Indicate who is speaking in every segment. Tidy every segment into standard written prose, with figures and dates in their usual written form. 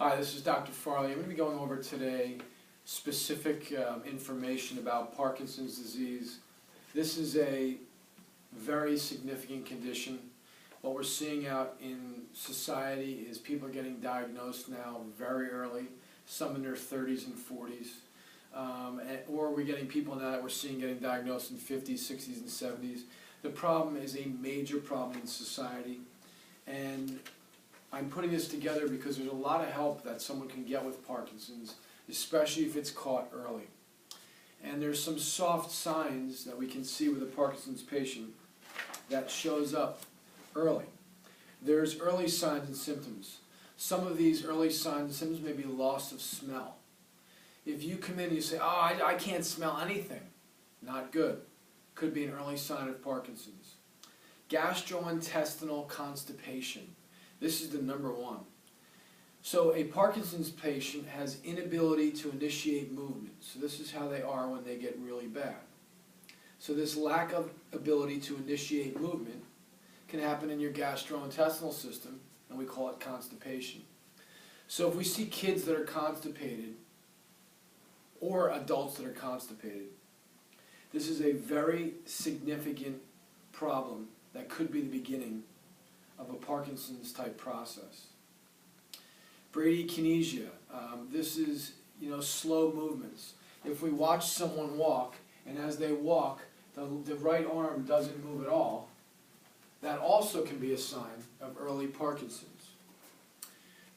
Speaker 1: Hi, this is Dr. Farley. I'm going to be going over today specific information about Parkinson's disease. This is a very significant condition. What we're seeing out in society is people are getting diagnosed now very early, some in their 30s and 40s. Or we're getting people now that we're seeing getting diagnosed in 50s, 60s, and 70s. The problem is a major problem in society, and I'm putting this together because there's a lot of help that someone can get with Parkinson's, especially if it's caught early. And there's some soft signs that we can see with a Parkinson's patient that shows up early. There's early signs and symptoms. Some of these early signs and symptoms may be loss of smell. If you come in and you say, oh, I can't smell anything, not good. Could be an early sign of Parkinson's. Gastrointestinal constipation. This is the number one. So a Parkinson's patient has inability to initiate movement. So this is how they are when they get really bad. So this lack of ability to initiate movement can happen in your gastrointestinal system, and we call it constipation. So if we see kids that are constipated or adults that are constipated, this is a very significant problem that could be the beginning of a Parkinson's type process. Bradykinesia, this is slow movements. If we watch someone walk, and as they walk, the right arm doesn't move at all, that also can be a sign of early Parkinson's.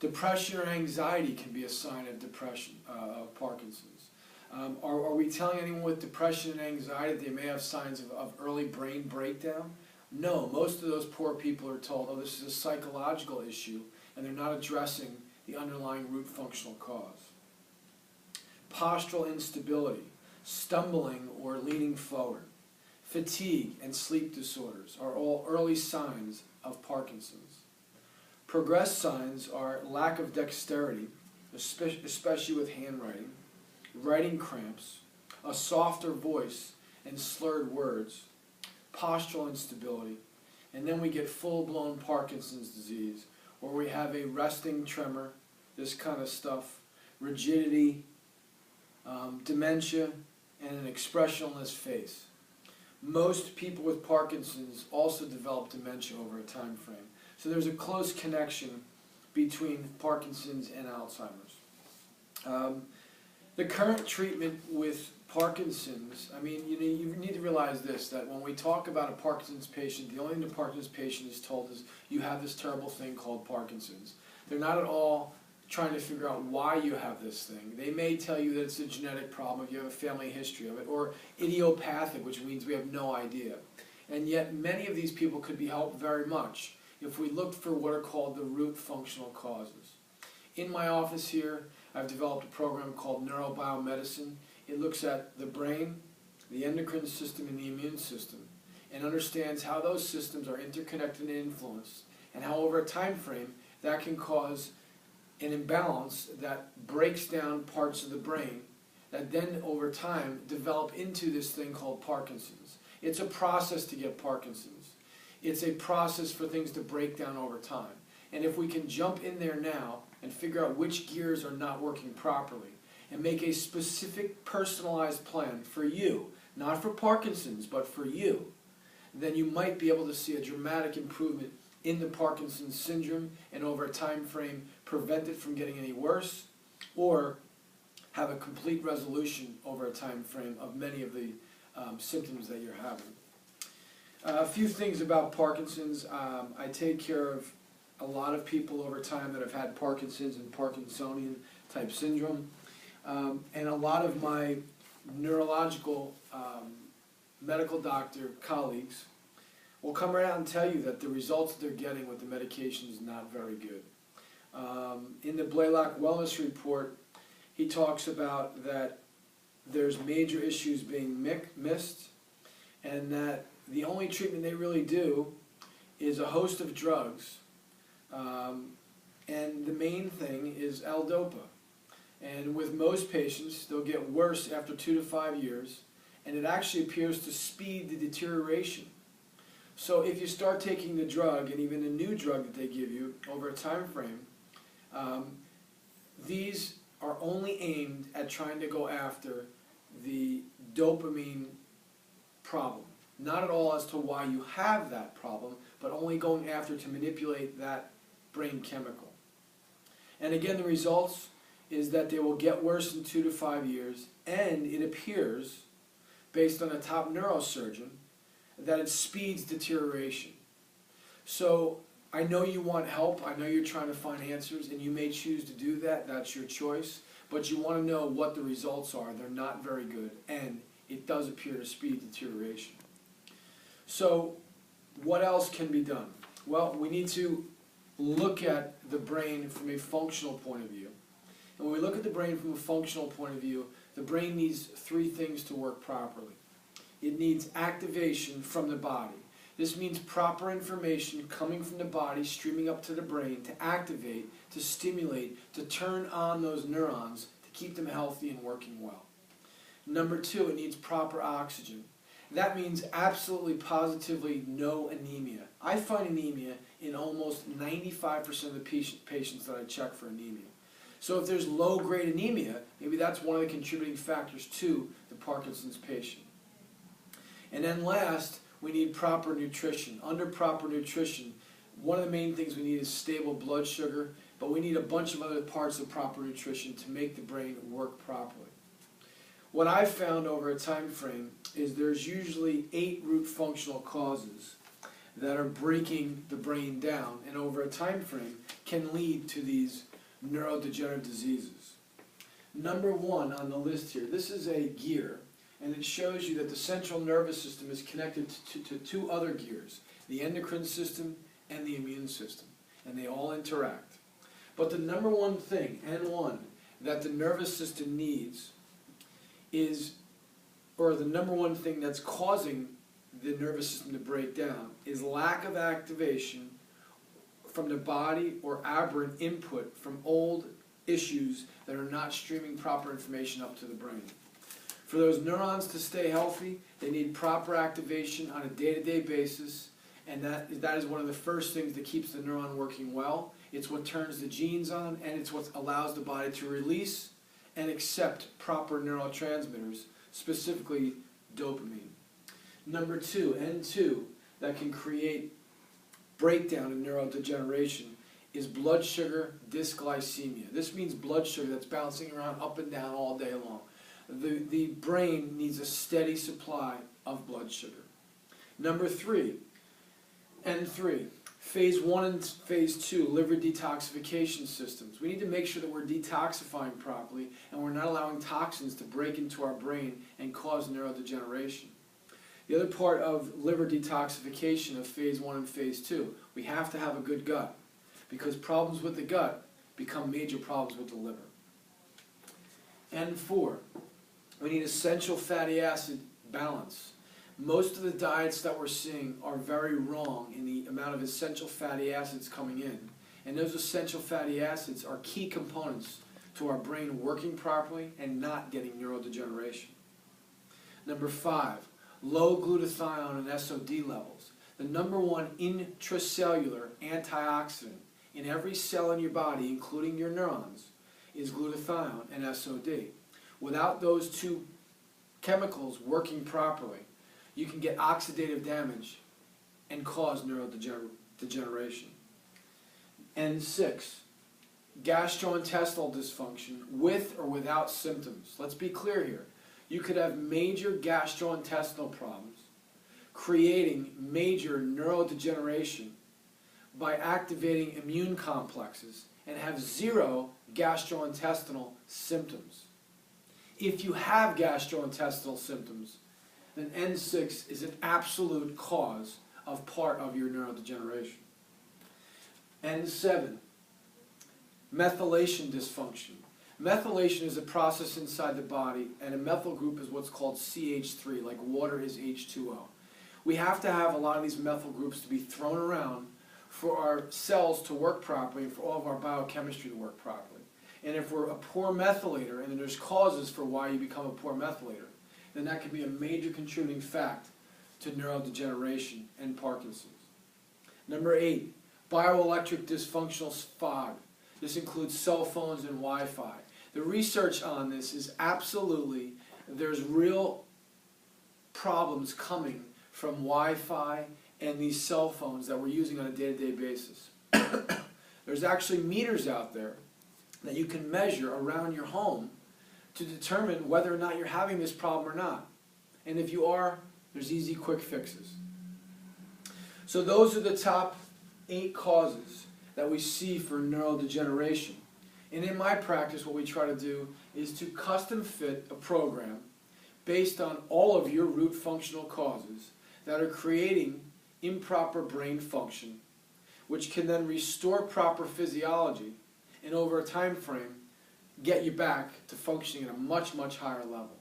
Speaker 1: Depression or anxiety can be a sign of Parkinson's. Are we telling anyone with depression and anxiety that they may have signs of early brain breakdown? No, most of those poor people are told, oh, this is a psychological issue, and they're not addressing the underlying root functional cause. Postural instability, stumbling or leaning forward, fatigue, and sleep disorders are all early signs of Parkinson's. Progressed signs are lack of dexterity, especially with handwriting, writing cramps, a softer voice, and slurred words, postural instability, and then we get full-blown Parkinson's disease, where we have a resting tremor, this kind of stuff, rigidity, dementia, and an expressionless face. Most people with Parkinson's also develop dementia over a time frame. So there's a close connection between Parkinson's and Alzheimer's. The current treatment with Parkinson's, you need to realize this, that when we talk about a Parkinson's patient, the only thing the Parkinson's patient is told is, you have this terrible thing called Parkinson's. They're not at all trying to figure out why you have this thing. They may tell you that it's a genetic problem if you have a family history of it, or idiopathic, which means we have no idea. And yet many of these people could be helped very much if we looked for what are called the root functional causes. In my office here, I've developed a program called Neuro-biomedicine. It looks at the brain, the endocrine system, and the immune system, and understands how those systems are interconnected and influenced, and how over a time frame that can cause an imbalance that breaks down parts of the brain that then over time develop into this thing called Parkinson's. It's a process to get Parkinson's. It's a process for things to break down over time. And if we can jump in there now and figure out which gears are not working properly, and make a specific personalized plan for you, not for Parkinson's, but for you, then you might be able to see a dramatic improvement in the Parkinson's syndrome, and over a time frame prevent it from getting any worse, or have a complete resolution over a time frame of many of the symptoms that you're having. A few things about Parkinson's. I take care of a lot of people over time that have had Parkinson's and Parkinsonian type syndrome. And a lot of my neurological medical doctor colleagues will come right out and tell you that the results that they're getting with the medication is not very good. In the Blaylock Wellness Report, he talks about that there's major issues being missed, and that the only treatment they really do is a host of drugs, and the main thing is L-DOPA. And with most patients, they'll get worse after 2 to 5 years, and it actually appears to speed the deterioration. So if you start taking the drug, and even a new drug that they give you over a time frame, these are only aimed at trying to go after the dopamine problem. Not at all as to why you have that problem, but only going after to manipulate that brain chemical. And again, the results is that they will get worse in 2 to 5 years, and it appears, based on a top neurosurgeon, that it speeds deterioration. So I know you want help, I know you're trying to find answers, and you may choose to do that, that's your choice, but you want to know what the results are. They're not very good, and it does appear to speed deterioration. So what else can be done? Well, we need to look at the brain from a functional point of view. And when we look at the brain from a functional point of view, the brain needs 3 things to work properly. It needs activation from the body. This means proper information coming from the body, streaming up to the brain to activate, to stimulate, to turn on those neurons, to keep them healthy and working well. Number 2, it needs proper oxygen. That means absolutely positively no anemia. I find anemia in almost 95% of the patients that I check for anemia. So if there's low-grade anemia, maybe that's one of the contributing factors to the Parkinson's patient. And then last, we need proper nutrition. Under proper nutrition, one of the main things we need is stable blood sugar, but we need a bunch of other parts of proper nutrition to make the brain work properly. What I've found over a time frame is there's usually 8 root functional causes that are breaking the brain down, and over a time frame can lead to these neurodegenerative diseases. Number 1 on the list here, this is a gear, and it shows you that the central nervous system is connected to 2 other gears, the endocrine system and the immune system, and they all interact. But the number 1 thing, N1, that the nervous system needs is, or the number 1 thing that's causing the nervous system to break down, is lack of activation from the body or aberrant input from old issues that are not streaming proper information up to the brain. For those neurons to stay healthy, they need proper activation on a day-to-day basis, and that is one of the first things that keeps the neuron working well. It's what turns the genes on, and it's what allows the body to release and accept proper neurotransmitters, specifically dopamine. Number 2, N2, that can create breakdown in neurodegeneration is blood sugar dysglycemia. This means blood sugar that's bouncing around up and down all day long. The brain needs a steady supply of blood sugar. Number 3, N3, phase 1 and phase 2, liver detoxification systems. We need to make sure that we're detoxifying properly and we're not allowing toxins to break into our brain and cause neurodegeneration. The other part of liver detoxification of phase 1 and phase 2, we have to have a good gut, because problems with the gut become major problems with the liver. N4, we need essential fatty acid balance. Most of the diets that we're seeing are very wrong in the amount of essential fatty acids coming in. And those essential fatty acids are key components to our brain working properly and not getting neurodegeneration. Number 5, low glutathione and SOD levels. The number 1 intracellular antioxidant in every cell in your body, including your neurons, is glutathione and SOD. Without those 2 chemicals working properly, you can get oxidative damage and cause neurodegeneration. And 6, gastrointestinal dysfunction with or without symptoms. Let's be clear here. You could have major gastrointestinal problems, creating major neurodegeneration by activating immune complexes, and have 0 gastrointestinal symptoms. If you have gastrointestinal symptoms, then N6 is an absolute cause of part of your neurodegeneration. N7, methylation dysfunction. Methylation is a process inside the body, and a methyl group is what's called CH3, like water is H2O. We have to have a lot of these methyl groups to be thrown around for our cells to work properly and for all of our biochemistry to work properly. And if we're a poor methylator, and then there's causes for why you become a poor methylator, then that could be a major contributing fact to neurodegeneration and Parkinson's. Number 8, bioelectric dysfunctional fog. This includes cell phones and Wi-Fi. The research on this is absolutely, there's real problems coming from Wi-Fi and these cell phones that we're using on a day-to-day basis. There's actually meters out there that you can measure around your home to determine whether or not you're having this problem or not. And if you are, there's easy, quick fixes. So those are the top 8 causes that we see for neurodegeneration. And in my practice, what we try to do is to custom fit a program based on all of your root functional causes that are creating improper brain function, which can then restore proper physiology and over a time frame get you back to functioning at a much, much higher level.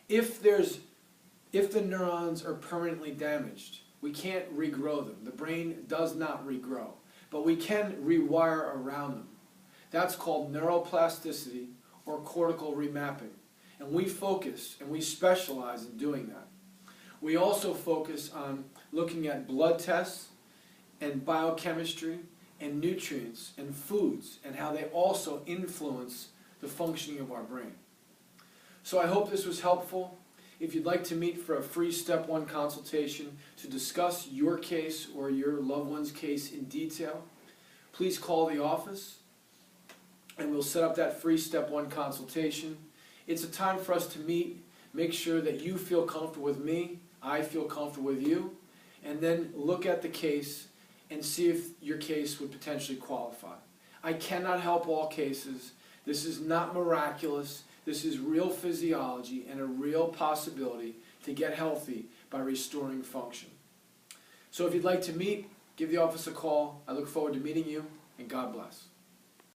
Speaker 1: If the neurons are permanently damaged, we can't regrow them. The brain does not regrow, but we can rewire around them. That's called neuroplasticity or cortical remapping. And we focus and we specialize in doing that. We also focus on looking at blood tests and biochemistry and nutrients and foods and how they also influence the functioning of our brain. So I hope this was helpful. If you'd like to meet for a free Step 1 consultation to discuss your case or your loved one's case in detail, please call the office and we'll set up that free Step 1 consultation. It's a time for us to meet, make sure that you feel comfortable with me, I feel comfortable with you, and then look at the case and see if your case would potentially qualify. I cannot help all cases. This is not miraculous. This is real physiology and a real possibility to get healthy by restoring function. So if you'd like to meet, give the office a call. I look forward to meeting you, and God bless.